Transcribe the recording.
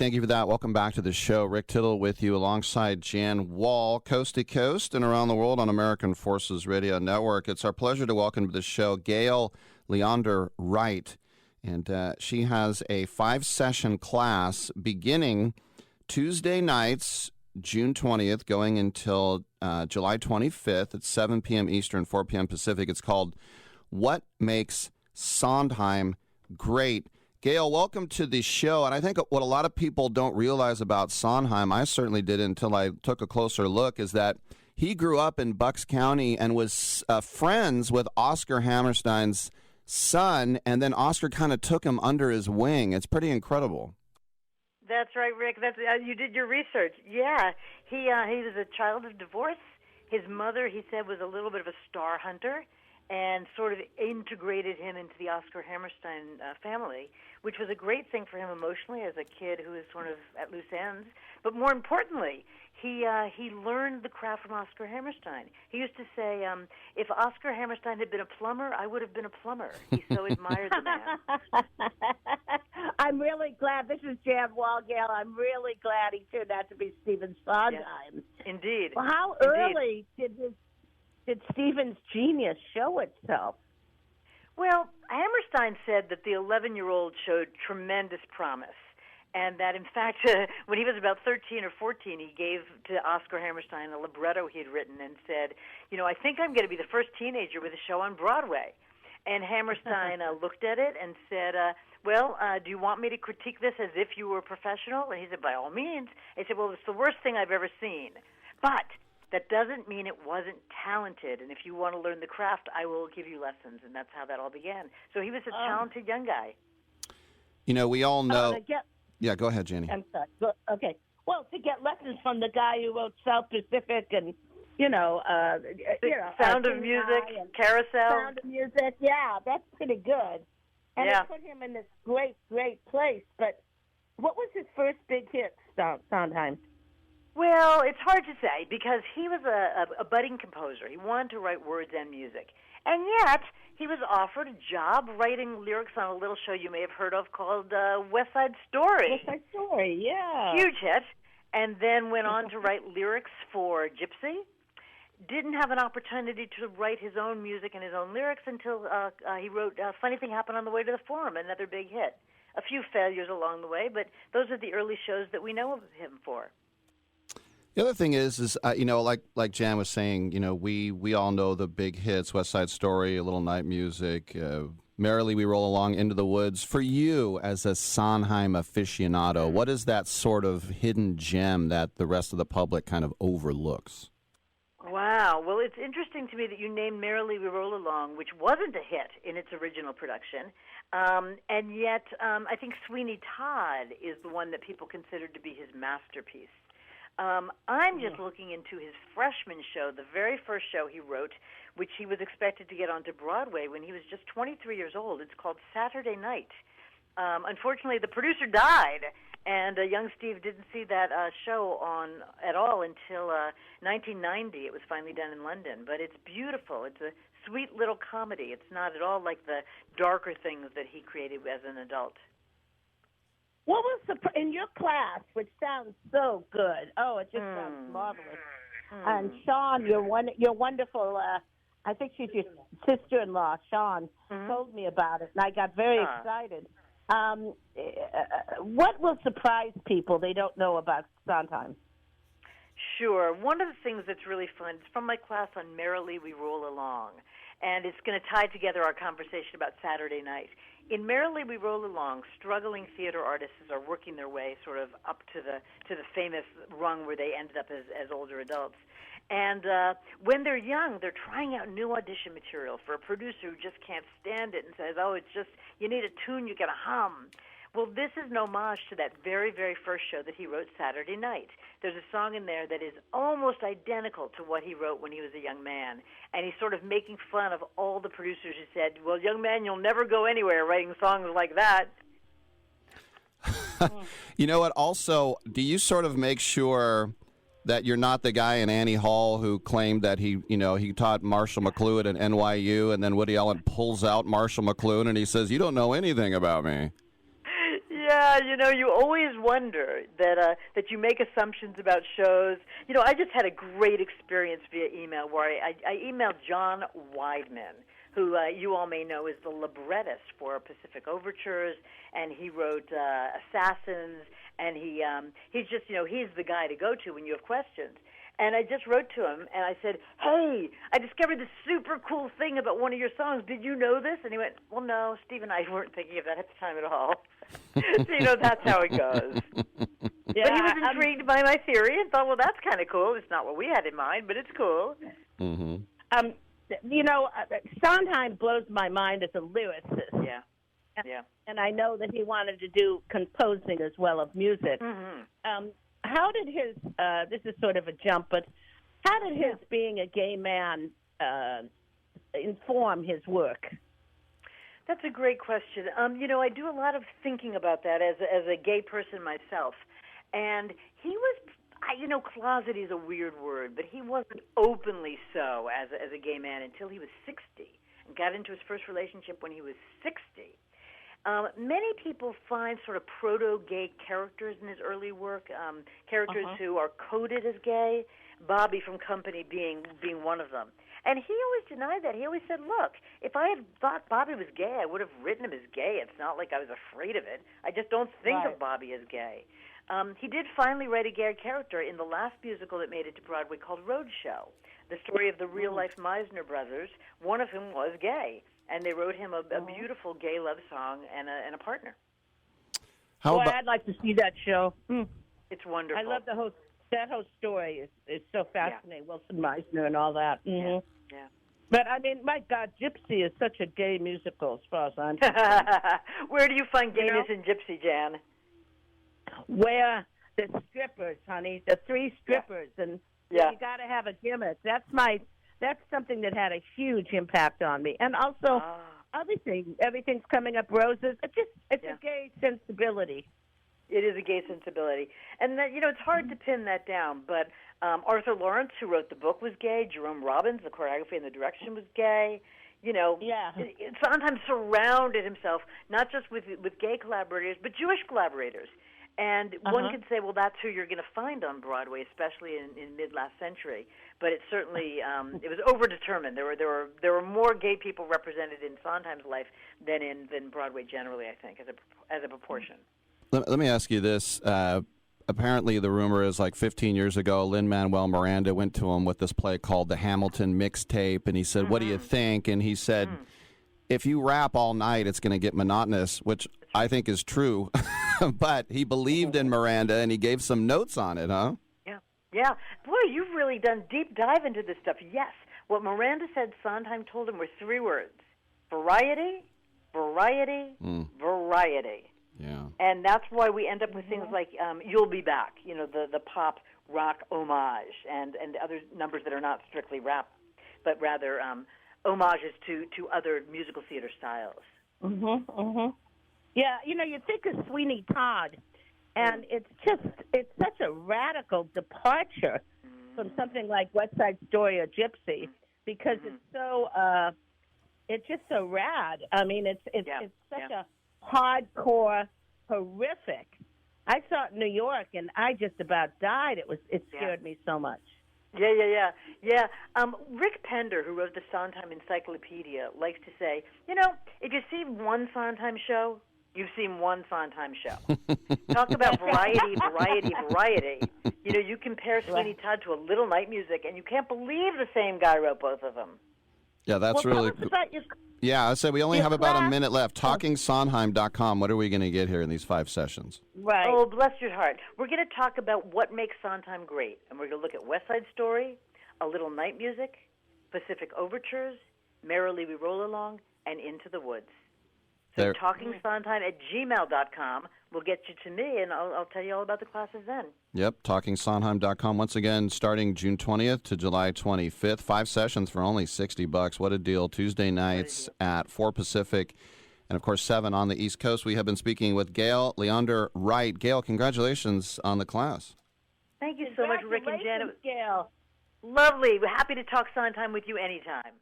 thank you for that. Welcome back to the show. Rick Tittle with you alongside Jan Wahl, coast to coast and around the world on American Forces Radio Network. It's our pleasure to welcome to the show Gail Leondar-Wright. And she has a 5-session class beginning Tuesday nights, June 20th, going until July 25th at 7 p.m. Eastern, 4 p.m. Pacific. It's called What Makes Sondheim Great. Gail, welcome to the show. And I think what a lot of people don't realize about Sondheim, I certainly did until I took a closer look, is that he grew up in Bucks County and was friends with Oscar Hammerstein's son, and then Oscar kind of took him under his wing. It's pretty incredible. That's right, Rick. You did your research. Yeah, he was a child of divorce. His mother, he said, was a little bit of a star hunter and sort of integrated him into the Oscar Hammerstein family, which was a great thing for him emotionally as a kid who was sort of at loose ends. But more importantly, he learned the craft from Oscar Hammerstein. He used to say, if Oscar Hammerstein had been a plumber, I would have been a plumber. He so admired the man. I'm really glad. This is Jan Wahl, Gail. I'm really glad he turned out to be Stephen Sondheim. Yes, indeed. Well, how early did Stephen's genius show itself? Well, Hammerstein said that the 11-year-old showed tremendous promise, and that, in fact, when he was about 13 or 14, he gave to Oscar Hammerstein a libretto he had written and said, I think I'm going to be the first teenager with a show on Broadway. And Hammerstein looked at it and said, do you want me to critique this as if you were a professional? And he said, by all means. He said, well, it's the worst thing I've ever seen. But that doesn't mean it wasn't talented, and if you want to learn the craft, I will give you lessons, and that's how that all began. So he was a talented young guy. We all know... Yeah, go ahead, Jenny. I'm sorry. Okay. Well, to get lessons from the guy who wrote South Pacific and, Sound of Music, Carousel. Sound of Music, yeah, that's pretty good. And it put him in this great, great place. But what was his first big hit, Sondheim? Well, it's hard to say because he was a budding composer. He wanted to write words and music. And yet, he was offered a job writing lyrics on a little show you may have heard of called West Side Story. West Side Story, yeah. Huge hit. And then went on to write lyrics for Gypsy. Didn't have an opportunity to write his own music and his own lyrics until he wrote Funny Thing Happened on the Way to the Forum, another big hit. A few failures along the way, but those are the early shows that we know of him for. The other thing is like Jan was saying, we all know the big hits, West Side Story, A Little Night Music, Merrily We Roll Along, Into the Woods. For you, as a Sondheim aficionado, what is that sort of hidden gem that the rest of the public kind of overlooks? Wow. Well, it's interesting to me that you named Merrily We Roll Along, which wasn't a hit in its original production. And yet, I think Sweeney Todd is the one that people considered to be his masterpiece. I'm just looking into his freshman show, the very first show he wrote, which he was expected to get onto Broadway when he was just 23 years old. It's called Saturday Night. Unfortunately, the producer died, and young Steve didn't see that show on at all until 1990. It was finally done in London, but it's beautiful. It's a sweet little comedy. It's not at all like the darker things that he created as an adult. What was in your class, which sounds so good? Oh, it just sounds marvelous. And Sean, your wonderful. I think she's your sister-in-law, Sean, told me about it, and I got very excited. What will surprise people they don't know about Sondheim? Sure. One of the things that's really fun is from my class on Merrily We Roll Along, and it's going to tie together our conversation about Saturday Night. In Merrily We Roll Along, struggling theater artists are working their way sort of up to the famous rung where they ended up as older adults. And when they're young, they're trying out new audition material for a producer who just can't stand it and says, it's just, you need a tune, you got to hum. Well, this is an homage to that very, very first show that he wrote, Saturday Night. There's a song in there that is almost identical to what he wrote when he was a young man. And he's sort of making fun of all the producers who said, well, young man, you'll never go anywhere writing songs like that. You know what? Also, do you sort of make sure that you're not the guy in Annie Hall who claimed that he taught Marshall McLuhan at NYU, and then Woody Allen pulls out Marshall McLuhan and he says, you don't know anything about me? Yeah, Yeah, you always wonder that you make assumptions about shows. I just had a great experience via email where I emailed John Weidman, who you all may know is the librettist for Pacific Overtures, and he wrote Assassins, and he's just, he's the guy to go to when you have questions. And I just wrote to him, and I said, hey, I discovered this super cool thing about one of your songs. Did you know this? And he went, well, no, Steve and I weren't thinking of that at the time at all. So, that's how it goes. Yeah, but he was intrigued by my theory and thought, well, that's kind of cool. It's not what we had in mind, but it's cool. Mm-hmm. Sondheim blows my mind as a lyricist. Yeah. Yeah. And I know that he wanted to do composing as well of music. Mm-hmm. How did his, this is sort of a jump, but how did his being a gay man inform his work? That's a great question. I do a lot of thinking about that as a gay person myself. And he was, closet is a weird word, but he wasn't openly so as a gay man until he was 60 and got into his first relationship when he was 60. Many people find sort of proto-gay characters in his early work, characters who are coded as gay, Bobby from Company being one of them. And he always denied that. He always said, look, if I had thought Bobby was gay, I would have written him as gay. It's not like I was afraid of it. I just don't think of Bobby as gay. He did finally write a gay character in the last musical that made it to Broadway called Roadshow, the story of the real-life Meisner brothers, one of whom was gay. And they wrote him a beautiful gay love song and a partner. I'd like to see that show. It's wonderful. I love that whole story is so fascinating. Yeah. Wilson Meisner and all that. Mm-hmm. Yeah. But I mean, my God, Gypsy is such a gay musical as far as I'm concerned. Where do you find gayness in Gypsy, Jan? Where the strippers, honey, the three strippers, and you got to have a gimmick. That's something that had a huge impact on me. And also, everything's coming up roses. It's a gay sensibility. It is a gay sensibility. And that, it's hard to pin that down. But Arthur Lawrence, who wrote the book, was gay. Jerome Robbins, the choreography and the direction, was gay. Sondheim surrounded himself not just with gay collaborators, but Jewish collaborators. And one could say, well, that's who you're going to find on Broadway, especially in mid-last century. But it certainly it was overdetermined. There were more gay people represented in Sondheim's life than Broadway generally, I think, as a proportion. Let me ask you this. Apparently, the rumor is 15 years ago, Lin-Manuel Miranda went to him with this play called The Hamilton Mixtape, and he said, what do you think? And he said, if you rap all night, it's going to get monotonous, which I think is true. But he believed in Miranda, and he gave some notes on it, huh? Yeah. Boy, you've really done deep dive into this stuff. Yes. What Miranda said Sondheim told him were three words: variety, variety, variety. Yeah. And that's why we end up with things like You'll Be Back, the pop rock homage, and other numbers that are not strictly rap, but rather homages to other musical theater styles. Yeah, you think of Sweeney Todd, and it's such a radical departure from something like West Side Story or Gypsy, because it's just so rad. I mean, it's such a hardcore, horrific. I saw it in New York, and I just about died. It scared me so much. Yeah. Rick Pender, who wrote the Sondheim Encyclopedia, likes to say, if you see one Sondheim show, you've seen one Sondheim show. Talk about variety. You compare Sweeney Todd to A Little Night Music, and you can't believe the same guy wrote both of them. Yeah, that's really cool. Yeah, I said we only have about a minute left. TalkingSondheim.com. What are we going to get here in these 5 sessions? Right. Oh, bless your heart. We're going to talk about what makes Sondheim great, and we're going to look at West Side Story, A Little Night Music, Pacific Overtures, Merrily We Roll Along, and Into the Woods. So TalkingSondheim@gmail.com will get you to me, and I'll tell you all about the classes then. Yep, TalkingSondheim.com. Once again, starting June 20th to July 25th. 5 sessions for only $60. What a deal. Tuesday nights at 4 Pacific, and, of course, 7 on the East Coast. We have been speaking with Gail Leondar-Wright. Gail, congratulations on the class. Thank you so much, Rick and Janet. Gail. Lovely. We're happy to talk Sondheim with you anytime.